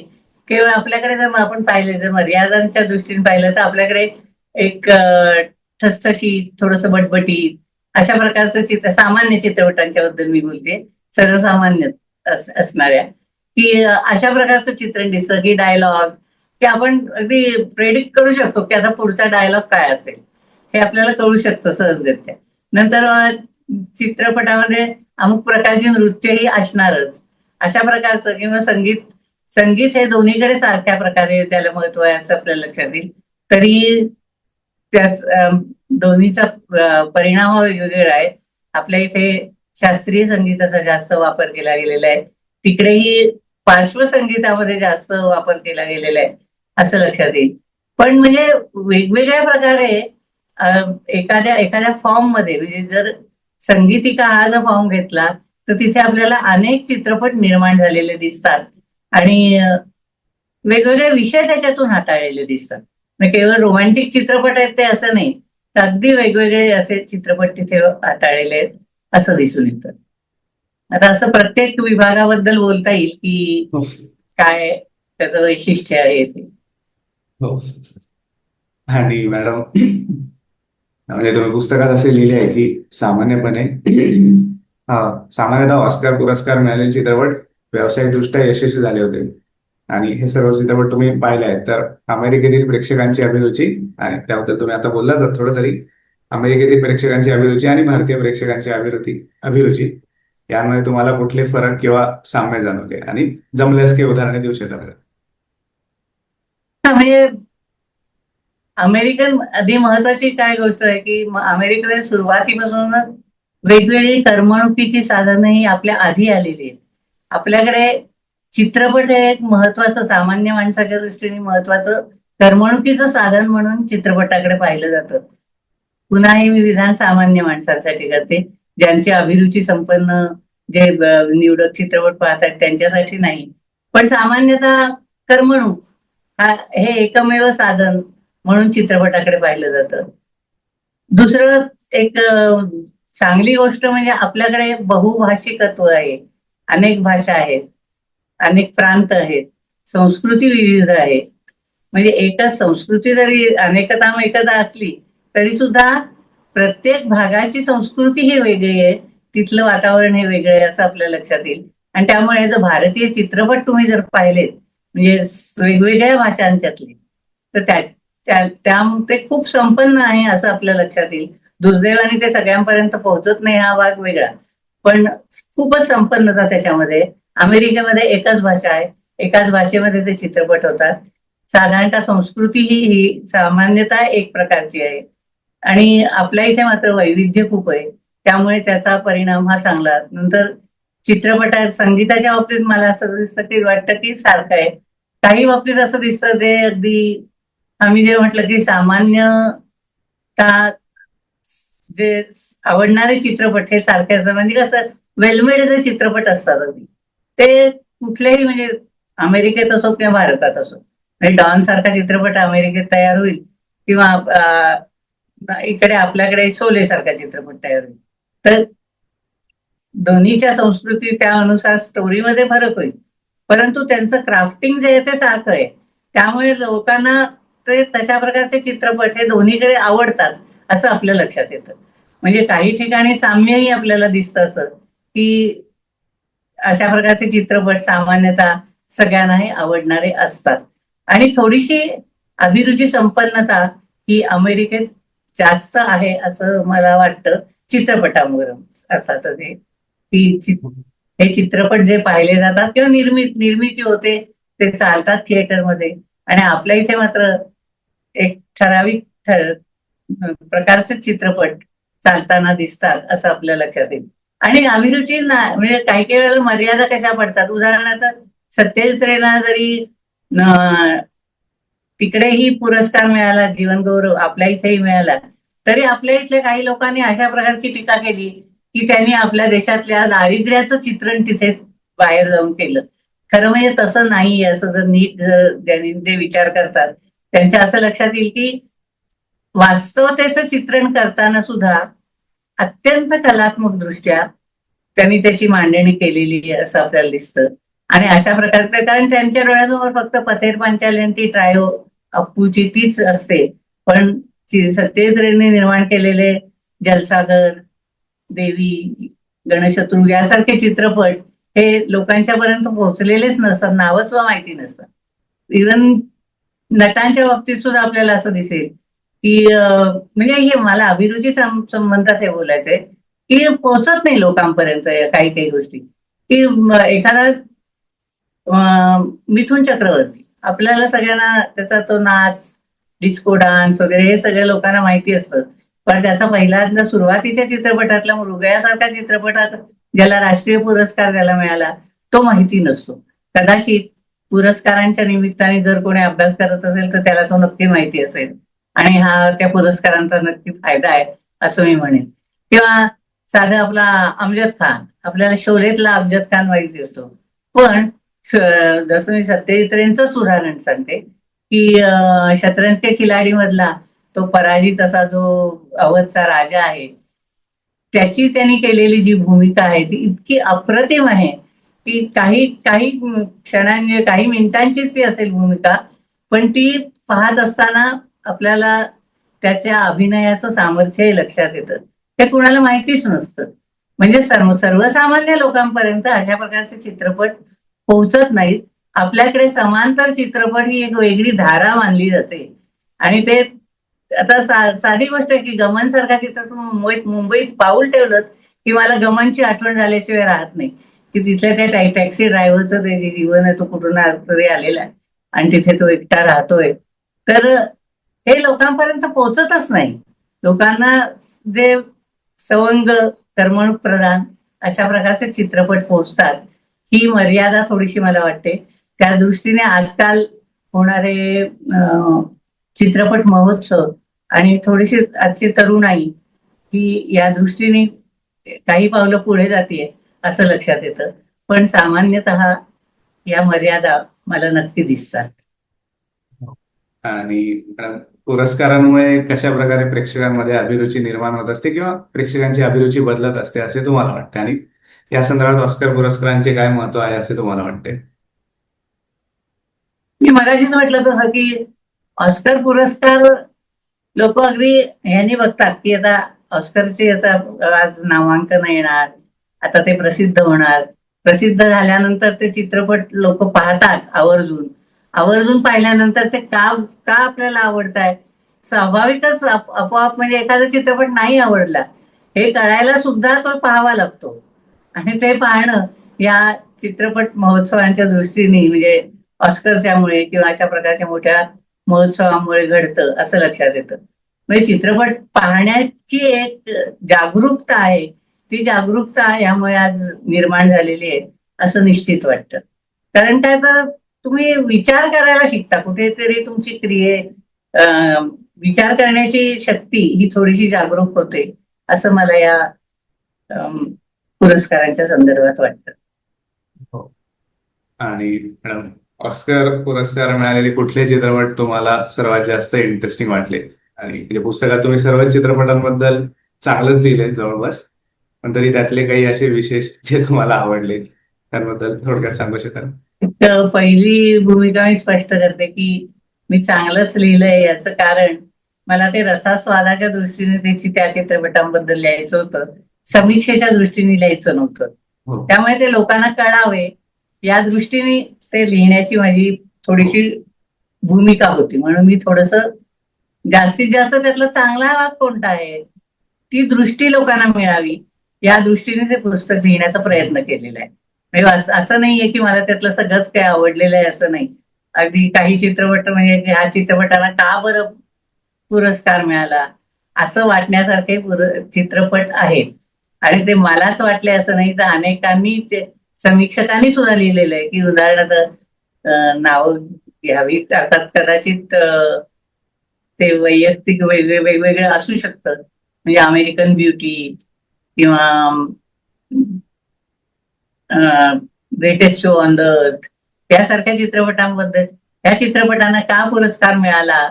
Speaker 2: केवळ आपल्याकडे जर आपण पाहिलं, जर मर्यादांच्या दृष्टीने पाहिलं तर आपल्याकडे एक ठसठशीत थोडंसं बटबटीत अशा प्रकारचं सामान्य चित्रपटांच्या बद्दल मी बोलते, सर्वसामान्य असणाऱ्या, की अशा प्रकारचं चित्रण दिसतं की डायलॉग, की आपण अगदी प्रेडिक्ट करू शकतो की आता पुढचा डायलॉग काय असेल हे आपल्याला कळू शकतं सहजगत्या. नंतर चित्रपटामध्ये अमुक प्रकारची नृत्यही असणारच अशा प्रकारचं, किंवा संगीत हे दोन्हीकडे सारख्या प्रकारे त्याला महत्व आहे असं आपल्याला लक्षात येईल. तरी त्याच दोन्हीचा परिणाम वेगवेगळा आहे. आपल्या इथे शास्त्रीय संगीताचा जास्त वापर केला गेलेला आहे, तिकडेही पार्श्वसंगीतामध्ये जास्त वापर केला गेलेला आहे असं लक्षात येईल. पण म्हणजे वेगवेगळ्या प्रकारे एखाद्या फॉर्म मध्ये, म्हणजे जर संगीतिका हा जर फॉर्म घेतला तर तिथे आपल्याला अनेक चित्रपट निर्माण झालेले दिसतात आणि वेगवेगळे विषय त्याच्यातून हाताळलेले दिसतात. म्हणजे केवळ रोमॅन्टिक चित्रपट आहेत ते असं नाही, तर अगदी वेगवेगळे असे चित्रपट तिथे हाताळलेले आहेत असं दिसून येतं. आता असं प्रत्येक विभागाबद्दल बोलता येईल की
Speaker 1: हो.
Speaker 2: काय त्याचं वैशिष्ट्य आहे ते.
Speaker 1: हो. आणि मॅडम म्हणजे तुम्ही पुस्तकात असे लिहिले आहे की सामान्यपणे सामान्यतः ऑस्कर पुरस्कार मिळालेले चित्रपट व्यावसायिकदृष्ट्या यशस्वी झाले होते. आणि हे सर्व चित्रपट तुम्ही पाहिले आहेत, तर अमेरिकेतील प्रेक्षकांची अभिरुची, आणि त्याबद्दल तुम्ही आता बोललाच थोडं तरी, अमेरिकेतील प्रेक्षकांची अभिरुची आणि भारतीय प्रेक्षकांची अभिरुची यामध्ये तुम्हाला कुठले फरक किंवा साम्य जाणवले, आणि जमल्यास काही उदाहरणे देऊ शकता का?
Speaker 2: म्हणजे अमेरिकन आधी महत्वाची काय गोष्ट आहे की अमेरिकेला सुरुवातीपासूनच वेगवेगळी करमणुकीची साधनं ही आपल्या आधी आलेली आहेत. आपल्याकडे चित्रपट हे एक महत्वाचं, सामान्य माणसाच्या दृष्टीने महत्वाचं करमणुकीचं साधन म्हणून चित्रपटाकडे पाहिलं जातं. पुन्हा हे मी विधान सामान्य माणसांसाठी करते, ज्यांची अभिरुची संपन्न जे निवडक चित्रपट पाहतात त्यांच्यासाठी नाही, पण सामान्यतः करमणूक हे एकमेव साधन म्हणून चित्रपटाकडे पाहिलं जातं. दुसरं एक चांगली गोष्ट म्हणजे आपल्याकडे बहुभाषिकत्व आहे, अनेक भाषा आहेत, अनेक प्रांत आहेत, संस्कृती विविध आहे. म्हणजे एकच संस्कृती जरी अनेकता एकता असली तरी सुद्धा प्रत्येक भागाची संस्कृती ही वेगळी आहे, तिथलं वातावरण हे वेगळं आहे असं आपल्या लक्षात येईल. आणि त्यामुळे जर भारतीय चित्रपट तुम्ही जर पाहिलेत म्हणजे वेगवेगळ्या भाषांच्यातले, तर ते खूप संपन्न आहे असं आपल्या लक्षात येईल. दुर्दैवाने ते सगळ्यांपर्यंत पोहोचत नाही हा भाग वेगळा, पण खूपच संपन्नता त्याच्यामध्ये. अमेरिकेमध्ये एकच भाषा आहे, एकाच भाषेमध्ये ते चित्रपट होतात. साधारणतः संस्कृती ही सामान्यतः एक प्रकारची आहे आणि आपल्या इथे मात्र वैविध्य खूप आहे, त्यामुळे त्याचा परिणाम हा चांगला. नंतर चित्रपटात संगीताच्या बाबतीत मला असं दिसतं की वाटतं की सारखं आहे. काही बाबतीत असं दिसतं ते अगदी आम्ही जे म्हटलं की सामान्यता जे आवडणारे चित्रपट हे सारखे असतात, म्हणजे कसं वेलमेड जे चित्रपट असतात अगदी ते कुठल्याही म्हणजे अमेरिकेत असो किंवा भारतात असो, म्हणजे डॉन सारखा चित्रपट अमेरिकेत तयार होईल किंवा इकडे आपल्याकडे शोले सारखा चित्रपट तयार होईल, तर दोन्हीच्या संस्कृती त्या अनुसार स्टोरीमध्ये फरक होईल, परंतु त्यांचं क्राफ्टिंग जे आहे ते सारखं आहे. त्यामुळे लोकांना ते तशा प्रकारचे चित्रपट हे दोन्हीकडे आवडतात असं आपल्या लक्षात येतं. म्हणजे काही ठिकाणी साम्यही आपल्याला दिसतं असं की अशा प्रकारचे चित्रपट सामान्यतः सगळ्यांनाही आवडणारे असतात. आणि थोडीशी अभिरुची संपन्नता ही अमेरिकेत जास्त आहे असं मला वाटतं चित्रपटामुळे. अर्थातच हे चित्रपट जे पाहिले जातात किंवा निर्मिती होते ते चालतात थिएटरमध्ये, आणि आपल्या इथे मात्र एक ठराविक प्रकारचे चित्रपट चालताना दिसतात असं आपल्या लक्षात येईल. आणि अभिरुची म्हणजे काही काही वेळेला मर्यादा कशा पडतात. उदाहरणार्थ सत्यजित रेना जरी तिकडेही पुरस्कार मिळाला, जीवनगौरव आपल्या इथेही मिळाला, तरी आपल्या इथल्या काही लोकांनी अशा प्रकारची टीका केली की त्यांनी आपल्या देशातल्या दारिद्र्याचं चित्रण तिथे बाहेर जाऊन केलं. खरं म्हणजे तसं नाही, असं जर नीट ज्यांनी जे विचार करतात त्यांच्या असं लक्षात येईल की वास्तवतेचं चित्रण करताना सुद्धा अत्यंत कलात्मक दृष्ट्या त्यांनी त्याची मांडणी केलेली आहे असं आपल्याला दिसतं. आणि अशा प्रकारचे, कारण त्यांच्या डोळ्यासमोर फक्त पथेर पांचाली आणि ती ट्रायो अप्पूची तीच असते, पण सत्यजित रेंनी निर्माण केलेले जलसागर, देवी, गणशत्रू यासारखे चित्रपट हे लोकांच्या पर्यंत पोहोचलेलेच नसतात, नावच माहिती नसतात. इव्हन नटांच्या बाबतीत सुद्धा आपल्याला असं दिसेल की म्हणजे हे मला अभिरुची संबंधात हे बोलायचंय की पोहोचत नाही लोकांपर्यंत काही काही गोष्टी. की एखादा मिथुन चक्रवर्ती आपल्याला सगळ्यांना त्याचा तो नाच, डिस्को डान्स वगैरे हे सगळ्या लोकांना माहिती असतं, पण त्याचा पहिल्यांदा सुरुवातीच्या चित्रपटातला मृगयासारखा चित्रपटात ज्याला राष्ट्रीय पुरस्कार त्याला मिळाला तो माहिती नसतो. कदाचित पुरस्कारांच्या निमित्ताने जर कोणी अभ्यास करत असेल तर त्याला तो नक्की माहिती असेल आणि हा त्या पुरस्कारांचा नक्की फायदा आहे असं मी म्हणेन. किंवा साधा आपला अमजद खान, आपल्याला शोलेतला अमजद खान माहिती असतो, पण जसं मी सत्यजित रेंचंच उदाहरण सांगते की शतरंज के खिलाडी मधला तो पराजित असा जो अवधचा राजा आहे, त्याची त्यांनी केलेली जी भूमिका आहे ती इतकी अप्रतिम आहे की काही काही क्षणांनी काही मिनिटांचीच ती असेल भूमिका, पण ती पाहत असताना आपल्याला त्याच्या अभिनयाचं सामर्थ्य लक्षात येतं. ते कुणाला माहितीच नसतं. म्हणजे सर्वसामान्य लोकांपर्यंत अशा प्रकारचे चित्रपट पोहोचत नाहीत. आपल्याकडे समांतर चित्रपट ही एक वेगळी धारा मानली जाते. आणि ते आता साधी गोष्ट आहे की गमन सारखा चित्रपट मुंबईत पाऊल ठेवलं की मला गमनची आठवण झाल्याशिवाय राहत नाही की तिथल्या त्या टॅक्सी ड्रायव्हरचं ते जे जीवन आहे तो कुठून तरी आलेला आहे आणि तिथे तो एकटा राहतोय. तर हे लोकांपर्यंत पोहोचतच नाही. लोकांना जे सवंग, करमणूक प्रधान अशा प्रकारचे चित्रपट पोहोचतात, ही मर्यादा थोडीशी मला वाटते. त्या दृष्टीने आजकाल होणारे चित्रपट महोत्सव आणि थोडीशी आजची तरुणाई ही या दृष्टीने काही पावलं पुढे जातीये असं लक्षात येतं, पण सामान्यतः या मर्यादा मला नक्की दिसतात.
Speaker 1: आणि पुरस्कारांमुळे कशा प्रकारे प्रेक्षकांमध्ये अभिरुची निर्माण होत असते किंवा प्रेक्षकांची अभिरुची बदलत असते असे तुम्हाला वाटते, आणि या संदर्भात ऑस्कर पुरस्कारांचे काय महत्व आहे असे तुम्हाला वाटते?
Speaker 2: मी मगाशीच म्हटलं तसं की ऑस्कर पुरस्कार लोक अगदी ह्यांनी बघतात की आता ऑस्करचे आता आज नामांकन येणार आता ते प्रसिद्ध होणार. प्रसिद्ध झाल्यानंतर ते चित्रपट लोक पाहतात आवर्जून. आवर्जून पाहिल्यानंतर ते का का आपल्याला आवडताय, स्वाभाविकच आपोआप म्हणजे एखादा चित्रपट नाही आवडला हे कळायला सुद्धा तो पाहावा लागतो. आणि ते पाहणं या चित्रपट महोत्सवांच्या दृष्टीने म्हणजे ऑस्करच्यामुळे किंवा अशा प्रकारच्या मोठ्या महोत्सवामुळे घडतं असं लक्षात येतं. म्हणजे चित्रपट पाहण्याची एक जागरूकता आहे, ती जागरूकता यामुळे आज निर्माण झालेली आहे असं निश्चित वाटतं. कारण काय तर तुम्ही विचार करायला शिकता, कुठेतरी तुमची विचार करण्याची शक्ती ही थोडीशी जागरूक होते असं मला या अम, पुरस्कारांच्या संदर्भात वाटतं.
Speaker 1: हो. आणि मॅडम, ऑस्कर पुरस्कार मिळालेले कुठले चित्रपट तुम्हाला सर्वात जास्त इंटरेस्टिंग वाटले? आणि म्हणजे पुस्तकात तुम्ही सर्व चित्रपटांबद्दल चांगलंच लिहिलंय जवळपास, पण तरी त्यातले काही असे विशेष जे तुम्हाला आवडले त्याबद्दल थोडक्यात सांगू शकाल?
Speaker 2: एक पहिली भूमिका मी स्पष्ट करते की मी चांगलंच लिहिलंय याचं कारण मला ते रसास्वादाच्या दृष्टीने त्या चित्रपटांबद्दल लिहायचं होतं, समीक्षेच्या दृष्टीने लिहायचं नव्हतं.
Speaker 1: हो.
Speaker 2: त्यामुळे ते लोकांना कळावे या दृष्टीने ते लिहिण्याची माझी थोडीशी भूमिका होती. म्हणून मी थोडस जास्तीत जास्त त्यातला चांगला भाग कोणता आहे ती दृष्टी लोकांना मिळावी या दृष्टीने ते पुस्तक लिहिण्याचा प्रयत्न केलेला आहे. म्हणजे असं नाहीये की मला त्यातलं सगळंच काही आवडलेलं आहे असं नाही. अगदी काही चित्रपट म्हणजे ह्या चित्रपटाला का बरं पुरस्कार मिळाला असं वाटण्यासारखे चित्रपट आहेत. आणि ते मलाच वाटले असं नाही, तर अनेकांनी ते समीक्षकांनी सुद्धा लिहिलेलं आहे की उदाहरणार्थ नावं घ्यावीत अर्थात कदाचित ते वैयक्तिक वेगवेगळं असू शकतं. म्हणजे अमेरिकन ब्युटी किंवा greatest show on the earth यासारख्या चित्रपटांबद्दल या चित्रपटांना का पुरस्कार मिळाला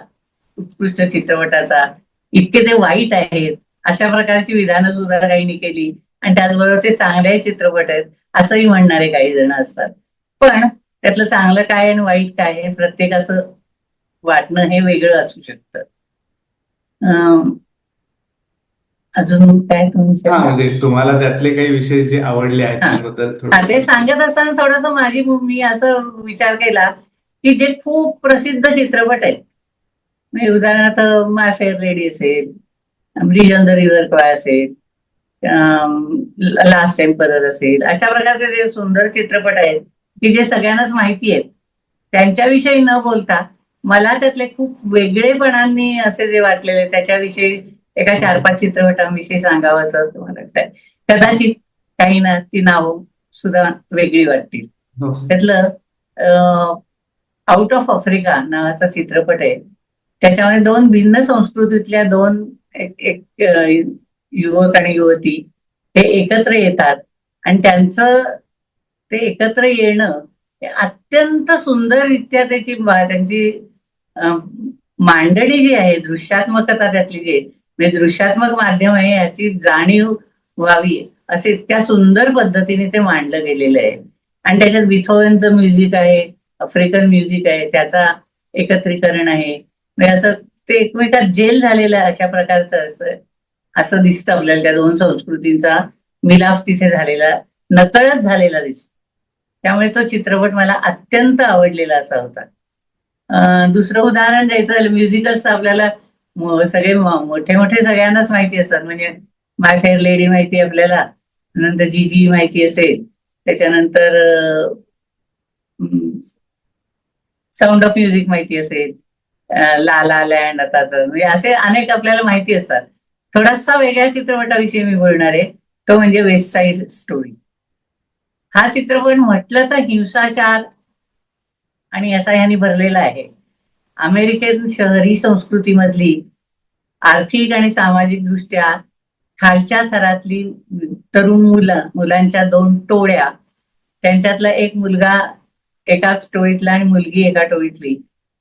Speaker 2: उत्कृष्ट चित्रपटाचा, इतके ते वाईट आहेत अशा प्रकारची विधानं सुद्धा काहींनी केली. आणि त्याचबरोबर ते चांगले चित्रपट आहेत असंही म्हणणारे काही जण असतात. पण त्यातलं चांगलं काय आणि वाईट काय हे प्रत्येकाचं वाटणं हे वेगळं असू शकतं. अजून काय तुम्ही
Speaker 1: हा, म्हणजे तुम्हाला त्यातले काही विशेष जे आवडले आहेत त्याबद्दल
Speaker 2: ते
Speaker 1: थोडं
Speaker 2: सांगत असताना थोडस मी असं विचार केला की जे खूप प्रसिद्ध चित्रपट आहेत, म्हणजे उदाहरणार्थ माय फेअर लेडी असेल, ब्रिज ऑन द रिव्हर क्वाय असेल, लास्ट एम्परर असेल, अशा प्रकारचे जे सुंदर चित्रपट आहेत की जे सगळ्यांनाच माहिती आहेत त्यांच्याविषयी न बोलता मला त्यातले खूप वेगळेपणांनी असे जे वाटलेले त्याच्याविषयी एका 4-5 चित्रपटांविषयी सांगावं असं मला वाटतंय. कदाचित काही ना ती नावं सुद्धा वेगळी वाटतील.
Speaker 1: हो.
Speaker 2: त्यातलं आउट ऑफ आफ्रिका नावाचा चित्रपट आहे. त्याच्यामध्ये 2 भिन्न संस्कृतीतल्या एक युवक आणि युवती हे एकत्र येतात आणि त्यांचं ते एकत्र येणं हे अत्यंत सुंदररित्या त्यांची मांडणी जी आहे, दृश्यात्मकता त्यातली जी म्हणजे दृश्यात्मक माध्यम आहे याची जाणीव व्हावी असे इतक्या सुंदर पद्धतीने ते मांडलं गेलेलं आहे. आणि त्याच्यात बिथोवेनचं म्युझिक आहे, आफ्रिकन म्युझिक आहे, त्याचा एकत्रीकरण आहे. म्हणजे असं ते एकमेकात जेल झालेलं आहे अशा प्रकारचं असं दिसतं आपल्याला. त्या 2 संस्कृतींचा मिलाफ तिथे झालेला, नकळत झालेला दिसतो. त्यामुळे तो चित्रपट मला अत्यंत आवडलेला असा होता. दुसरं उदाहरण द्यायचं झालं म्युझिकल्स आपल्याला सगळे मोठे मोठे सगळ्यांनाच माहिती असतात. म्हणजे माय फेअर लेडी माहिती आपल्याला, नंतर जीजी माहिती असेल, त्याच्यानंतर साऊंड ऑफ म्युझिक माहिती असेल, ला ला लँड आता म्हणजे असे अनेक आपल्याला माहिती असतात. थोडासा वेगळ्या चित्रपटाविषयी मी बोलणार आहे, तो म्हणजे वेस्ट साईड स्टोरी. हा चित्रपट म्हटलं तर हिंसाचार आणि असा ह्यानी भरलेला आहे. अमेरिकन शहरी संस्कृतीमधली आर्थिक आणि सामाजिक दृष्ट्या खालच्या थरातली तरुण मुलांच्या 2 टोळ्या, त्यांच्यातला एक मुलगा एका टोळीतला आणि मुलगी एका टोळीतली,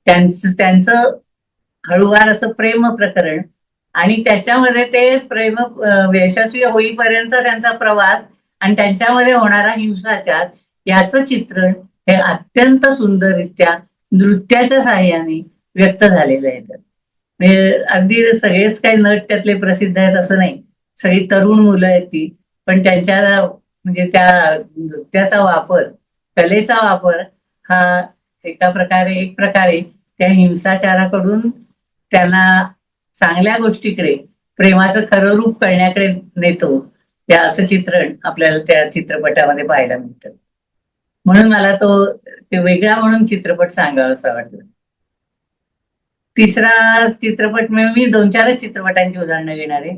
Speaker 2: त्यांचं हळूवार असं प्रेम प्रकरण आणि त्याच्यामध्ये ते प्रेम यशस्वी होईपर्यंत त्यांचा प्रवास आणि त्यांच्यामध्ये होणारा हिंसाचार याचं चित्रण हे अत्यंत सुंदररित्या नृत्याच्या साहाय्याने व्यक्त झालेलं आहे. म्हणजे अगदी सगळेच काही नट त्यातले प्रसिद्ध आहेत असं नाही, सगळी तरुण मुलं आहेत ती, पण त्यांच्या म्हणजे त्या नृत्याचा वापर, कलेचा वापर हा एक प्रकारे त्या हिंसाचाराकडून त्यांना चांगल्या गोष्टीकडे, प्रेमाचं खरं रूप कळण्याकडे नेतो. त्या असं चित्रण आपल्याला त्या चित्रपटामध्ये पाहायला मिळतं. म्हणून मला तो ते वेगळा म्हणून चित्रपट सांगावासा वाटला. तिसरा चित्रपट मी 2-4च चित्रपटांची उदाहरणं घेणार आहे.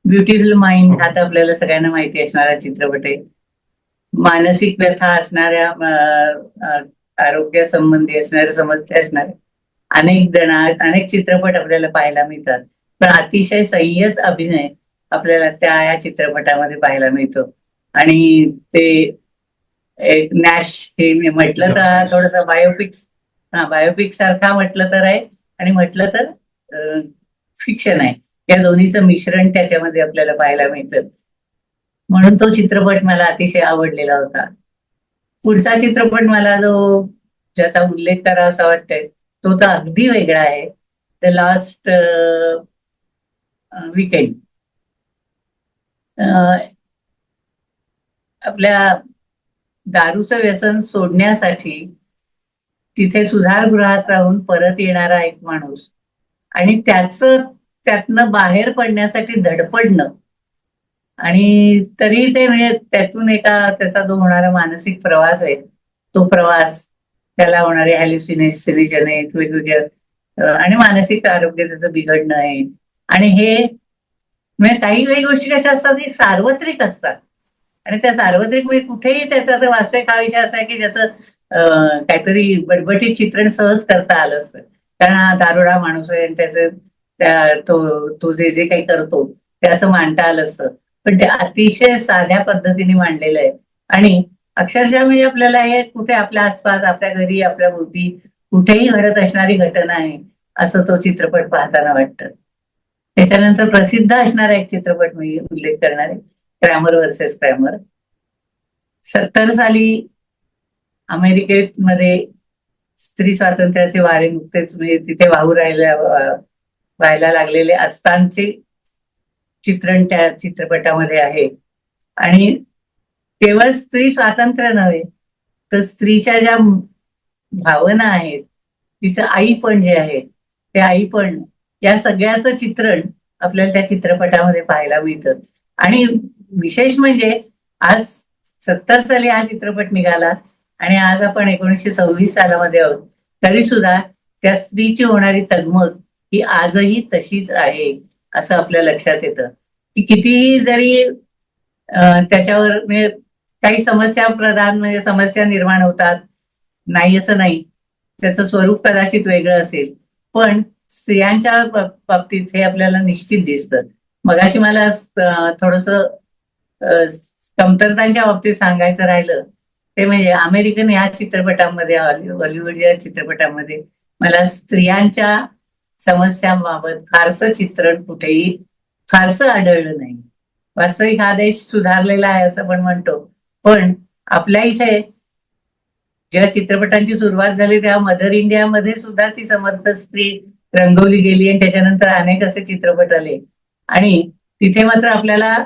Speaker 2: ब्युटिफुल माइंड हा तर आपल्याला सगळ्यांना माहिती असणारा चित्रपट आहे. मानसिक व्यथा असणाऱ्या, आरोग्यासंबंधी असणाऱ्या समस्या असणाऱ्या अनेक चित्रपट आपल्याला पाहायला मिळतात. पण अतिशय संयत अभिनय आपल्याला त्या या चित्रपटामध्ये पाहायला मिळतो. आणि ते एक नॅश हे मी म्हटलं तर थोडस बायोपिक सारखा म्हटलं तर आहे, आणि म्हटलं तर फिक्शन आहे. या दोन्हीचं मिश्रण त्याच्यामध्ये आपल्याला पाहायला मिळतं. म्हणून तो चित्रपट मला अतिशय आवडलेला होता. पुढचा चित्रपट मला ज्याचा उल्लेख करावा असा वाटतंय, तो तर अगदी वेगळा आहे. The last weekend. आपल्या दारूचं व्यसन सोडण्यासाठी तिथे सुधारगृहात राहून परत येणारा एक माणूस, आणि त्यातनं बाहेर पडण्यासाठी धडपडणं, आणि तरी ते म्हणजे त्यातून त्याचा जो होणारा मानसिक प्रवास आहे, तो प्रवास, त्याला होणारे हॅल्युसिनेशन आहेत वेगवेगळ्या, आणि मानसिक आरोग्य त्याचं बिघडणं आहे. आणि हे म्हणजे काही गोष्टी कशा असतात, हे सार्वत्रिक असतात. आणि त्या सार्वत्रिक म्हणजे कुठेही त्याचा तर वास्तविक हा विषय असा आहे की ज्याचं काहीतरी बटबटीत चित्रण सहज करता आलं असतं. कारण हा दारुडा माणूस आहे, आणि तो जे काही करतो ते असं मांडता आलं असतं. पण ते अतिशय साध्या पद्धतीने मांडलेलं आहे. आणि अक्षरशः म्हणजे आपल्याला हे कुठे आपल्या आसपास, आपल्या घरी, आपल्या भोवती कुठेही घडत असणारी घटना आहे असं तो चित्रपट पाहताना वाटतं. त्याच्यानंतर प्रसिद्ध असणारा एक चित्रपट मी उल्लेख करणार आहे, क्रॅमर वर्सेस क्रॅमर. 70 साली अमेरिकेमध्ये स्त्री स्वातंत्र्याचे वारे नुकतेच म्हणजे तिथे व्हायला लागलेले असतानाचे चित्रण त्या चित्रपटामध्ये आहे. आणि केवळ स्त्री स्वातंत्र्य नव्हे, तर स्त्रीच्या ज्या भावना आहेत, तिचं आईपण जे आहे, ते आईपण, या सगळ्याचं चित्रण आपल्याला त्या चित्रपटामध्ये पाहायला मिळतं. आणि विशेष म्हणजे आज 70 साली हा चित्रपट निघाला, आणि आज आपण 1926 सालामध्ये आहोत, तरी सुद्धा त्या स्त्रीची होणारी तगमग ही आजही तशीच आहे असं आपल्या लक्षात येतं. की कितीही जरी त्याच्यावर म्हणजे काही म्हणजे समस्या निर्माण होतात, नाही असं नाही, त्याचं स्वरूप कदाचित वेगळं असेल, पण स्त्रियांच्या बाबतीत हे आपल्याला निश्चित दिसतं. मगाशी मला थोडस कमतरतांच्या बाबतीत सांगायचं राहिलं, ते म्हणजे अमेरिकन या चित्रपटामध्ये, हॉलिवूड या चित्रपटामध्ये मला स्त्रियांच्या समस्यांबाबत फारसं चित्रण कुठेही फारसं आढळलं नाही. वास्तविक हा देश सुधारलेला आहे असं पण म्हणतो, पण आपल्या इथे जेव्हा चित्रपटांची सुरुवात झाली तेव्हा मदर इंडियामध्ये सुद्धा ती समर्थ स्त्री रंगवली गेली, आणि त्याच्यानंतर अनेक असे चित्रपट आले, आणि तिथे मात्र आपल्याला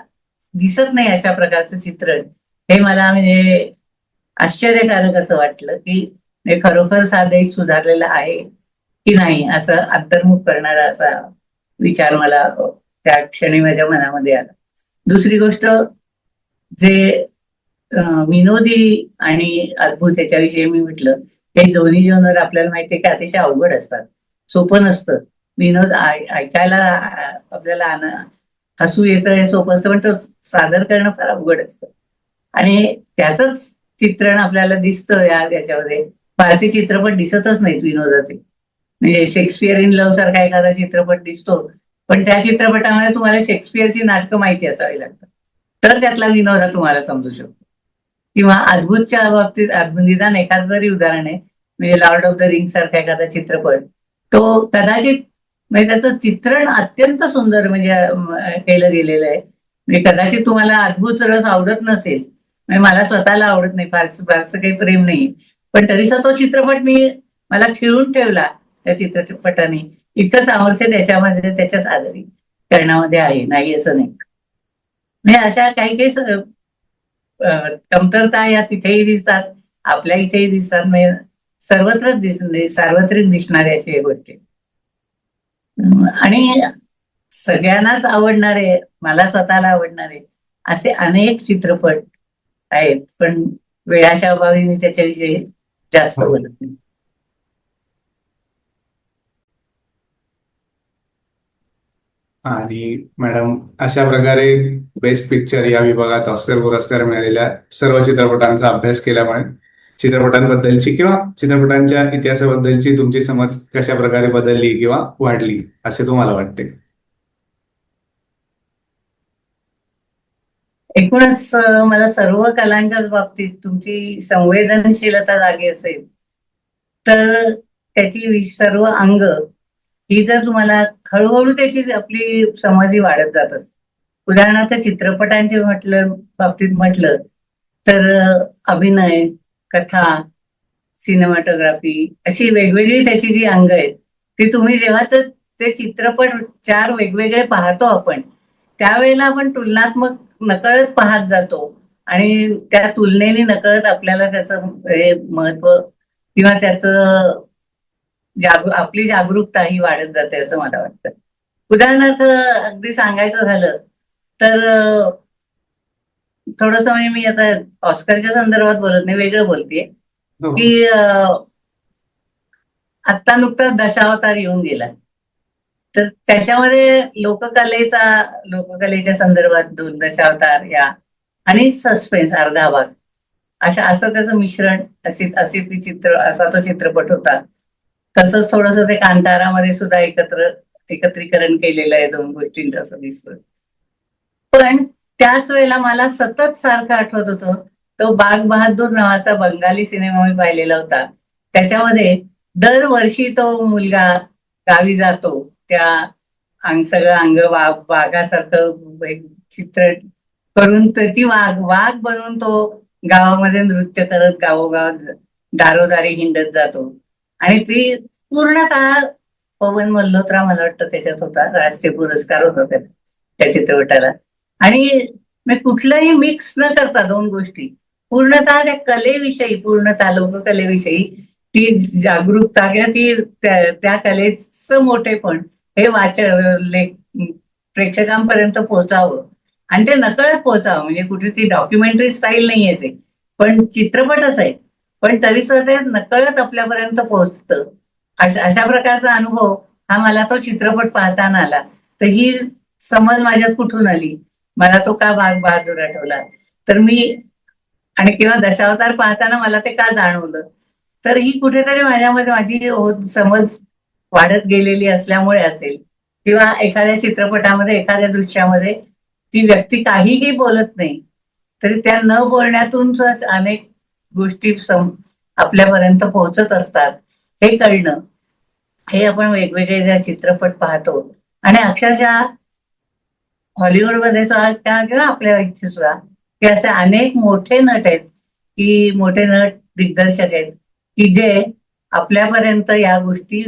Speaker 2: दिसत नाही अशा प्रकारचं चित्रण. हे मला म्हणजे आश्चर्यकारक असं वाटलं की हे खरोखर हा देश सुधारलेला आहे की नाही, असं अंतर्मुख करणारा असा विचार मला त्या क्षणी माझ्या मनामध्ये आला. दुसरी गोष्ट, जे विनोदी आणि अद्भुत याच्याविषयी मी म्हटलं, हे दोन्ही जॉनर आपल्याला माहितीये की अतिशय अवघड असतात, सोपं नसतं. विनोद ऐकायला आपल्याला हसू येतं हे सोपं असतं, पण तो सादर करणं फार अवघड असतं. आणि त्याचंच चित्रण आपल्याला दिसतं याच्यामध्ये. फारसे चित्रपट दिसतच नाहीत विनोदाचे. म्हणजे शेक्सपियर इन लव्ह सारखा एखादा चित्रपट दिसतो, पण त्या चित्रपटामध्ये तुम्हाला शेक्सपियरची नाटकं माहिती असावी लागतात, तर त्यातला विनोद हा तुम्हाला समजू शकतो. किंवा अद्भुतच्या बाबतीत निदान एखादं तरी उदाहरण आहे, म्हणजे लॉर्ड ऑफ द रिंग सारखा एखादा चित्रपट, तो कदाचित म्हणजे त्याचं चित्रण अत्यंत सुंदर म्हणजे केलं गेलेलं आहे. म्हणजे कदाचित तुम्हाला अद्भुत रस आवडत नसेल, म्हणजे मला स्वतःला आवडत नाही, फारसं काही प्रेम नाही, पण तरीसा तो चित्रपट मला खिळून ठेवला त्या चित्रपटाने. इतकं सामर्थ्य त्याच्यामध्ये, त्याच्या सादरीकरणामध्ये आहे, नाही असं नाही. म्हणजे अशा काही कमतरता या तिथेही दिसतात, आपल्या इथेही दिसतात, म्हणजे सर्वत्रच सार्वत्रिक दिसणाऱ्या अशा या गोष्टी. आणि सगळ्यांनाच आवडणारे, मला स्वतःला आवडणारे असे अनेक चित्रपट आहेत, पण वेळाच्या अभावी मी त्याच्याविषयी जास्त
Speaker 1: हो.
Speaker 2: बोलत नाही.
Speaker 1: आणि मॅडम, अशा प्रकारे बेस्ट पिक्चर या विभागात ऑस्कर पुरस्कार मिळालेल्या सर्व चित्रपटांचा अभ्यास केल्यामुळे चित्रपटांबद्दलची किंवा चित्रपटांच्या इतिहासाबद्दलची तुमची समज कशा प्रकारे बदलली किंवा वाढली असे तुम्हाला वाटते?
Speaker 2: एकूणच मला सर्व कलांच्याच बाबतीत तुमची संवेदनशीलता जागी असेल तर त्याची सर्व अंग ही जर तुम्हाला हळूहळू त्याची आपली समजही वाढत जात असते. उदाहरणार्थ चित्रपटांचे बाबतीत म्हटलं तर अभिनय, कथा, सिनेमॅटोग्राफी अशी वेगवेगळी त्याची जी अंग आहेत ती तुम्ही जेव्हा ते चित्रपट चार वेगवेगळे पाहतो आपण, त्यावेळेला आपण तुलनात्मक नकळत पाहत जातो आणि त्या तुलनेने नकळत आपल्याला त्याचं हे महत्व किंवा त्याचं आपली जागरूकता ही वाढत जाते असं मला वाटतं. उदाहरणार्थ अगदी सांगायचं झालं तर थोडस म्हणजे मी आता ऑस्करच्या संदर्भात बोलत नाही, वेगळं बोलतेय
Speaker 1: हो.
Speaker 2: की आत्ता नुकताच दशावतार येऊन गेला, तर त्याच्यामध्ये लोककलेच्या संदर्भात दोन दशावतार या आणि सस्पेन्स अर्धा भाग असं त्याचं मिश्रण, असा तो चित्रपट होता. तसंच थोडस ते कांतारामध्ये सुद्धा एकत्रीकरण केलेलं आहे दोन गोष्टींचं असं दिसतं. पण त्याच वेळेला मला सतत सारखं आठवत होतं तो बाग बहादूर नावाचा बंगाली सिनेमा मी पाहिलेला होता. त्याच्यामध्ये दरवर्षी तो मुलगा गावी जातो, त्या सगळं अंग वाघासारखं एक चित्र करून ती वाघ वाघ बनून तो गावामध्ये नृत्य करत गावोगाव दारोदारी हिंडत जातो. आणि ती पूर्णतः पवन मल्होत्रा मला वाटतं त्याच्यात होता, राष्ट्रीय पुरस्कार होता त्या चित्रपटाला. आणि कुठलंही मिक्स न करता दोन गोष्टी पूर्णतः त्या कलेविषयी, पूर्णतः लोककलेविषयी ती जागरूकता किंवा ती त्या कलेचं मोठेपण हे प्रेक्षकांपर्यंत पोहोचावं आणि ते नकळत पोहोचावं. म्हणजे कुठे ती डॉक्युमेंटरी स्टाईल नाहीये ते, पण चित्रपटच आहे, पण तरी सुद्धा ते नकळत आपल्यापर्यंत पोहोचतं. अशा प्रकारचा अनुभव हा मला तो चित्रपट पाहताना आला. तर ही समज माझ्यात कुठून आली, मला तो का बाग बहादूर आठवला, तर मी आणि किंवा दशावतार पाहताना मला ते का जाणवलं, तर ही कुठेतरी माझ्यामध्ये माझी समज वाढत गेलेली असल्यामुळे असेल. किंवा एखाद्या चित्रपटामध्ये, एखाद्या दृश्यामध्ये ती व्यक्ती काहीही बोलत नाही, तरी त्या न बोलण्यातून अनेक गोष्टी आपल्यापर्यंत पोहोचत असतात हे कळणं, हे आपण वेगवेगळे ज्या चित्रपट पाहतो आणि अक्षरशः हॉलिवूडमध्ये सुद्धा किंवा आपल्या इथे सुद्धा की असे अनेक मोठे नट आहेत, की मोठे नट दिग्दर्शक आहेत की जे आपल्यापर्यंत या गोष्टी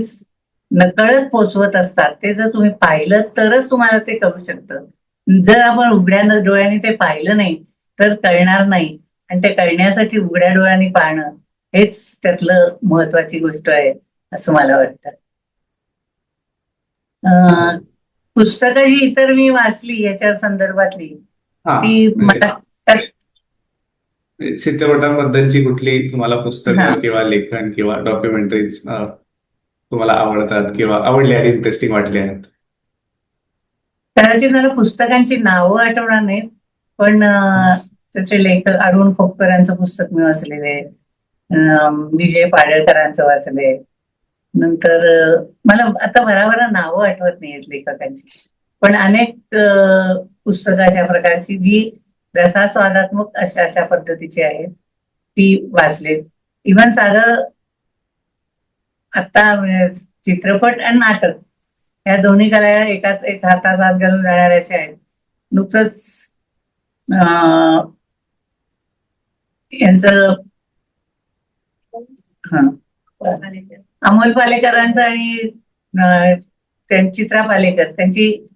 Speaker 2: नकळत पोचवत असतात. ते जर तुम्ही पाहिलं तरच तुम्हाला ते कळू शकतं. जर आपण उघड्या डोळ्यांनी ते पाहिलं नाही तर कळणार नाही. आणि ते कळण्यासाठी उघड्या डोळ्यांनी पाहणं हेच त्यातलं महत्वाची गोष्ट आहे असं मला वाटतं.
Speaker 1: हो.
Speaker 2: पुस्तकं जी इतर मी वाचली याच्या संदर्भातली
Speaker 1: हा,
Speaker 2: ती
Speaker 1: म्हणजे
Speaker 2: मला
Speaker 1: चित्रपटांबद्दलची कुठली तुम्हाला
Speaker 2: हा
Speaker 1: पुस्तकं किंवा लेखन किंवा डॉक्युमेंटरीज तुम्हाला आवडतात किंवा आवडले आहेत, इंटरेस्टिंग वाटले आहेत?
Speaker 2: कदाचित मला पुस्तकांची नावं आठवणार नाहीत, पण त्याचे लेखक अरुण खोपकरांचं पुस्तक मी वाचलेलं आहे, विजय पाडळकरांचं वाचलंय. नंतर मला आता भराभरा नावं आठवत नाहीयेत लेखकांची, पण अनेक पुस्तकं अशा प्रकारची जी रसास्वादात्मक अशा पद्धतीची आहेत ती वाचलेत. इव्हन साधं आता चित्रपट आणि नाटक या दोन्ही कला एक हातात हात घालून जाणाऱ्या अशा आहेत. नुकतंच यांचं अमोल पालेकरांचं आणि चित्रा पालेकर त्यांची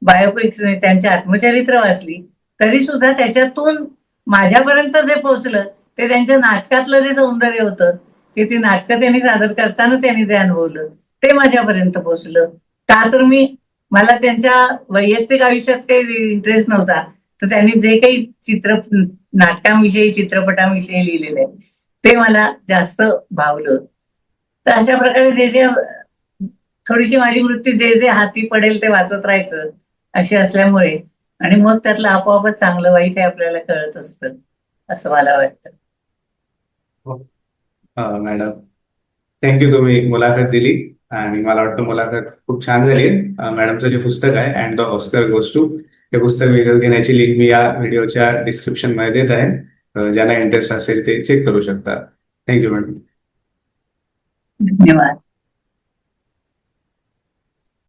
Speaker 2: बायोपिक्स, त्यांची आत्मचरित्र वाचली तरी सुद्धा त्याच्यातून माझ्यापर्यंत जे पोहोचलं ते त्यांच्या नाटकातलं जे सौंदर्य होतं, की ती नाटकं त्यांनी सादर करताना त्यांनी जे अनुभवलं, ते माझ्यापर्यंत पोहोचलं. का तर मला त्यांच्या वैयक्तिक आयुष्यात काही इंटरेस्ट नव्हता. तर त्यांनी जे काही नाटकांविषयी, चित्रपटांविषयी लिहिलेलं आहे, ते मला जास्त भावलं. तर अशा प्रकारे जे थोडीशी माझी वृत्ती जे हाती पडेल ते वाचत राहायचं अशी असल्यामुळे, आणि मग त्यातलं आपोआपच चांगलं वाईट हे आपल्याला कळत असतं, असं मला वाटतं.
Speaker 1: मॅडम, थँक्यू, तुम्ही एक मुलाखत दिली आणि मला वाटतं मुलाखत खूप छान झाली. मॅडमचं जे पुस्तक आहे and the Oscar goes to, हे पुस्तक विकत घेण्याची लिंक मी या व्हिडिओच्या डिस्क्रिप्शन मध्ये देत आहे. ज्यांना इंटरेस्ट असेल ते चेक करू शकता. Thank you madam.
Speaker 2: धन्यवाद.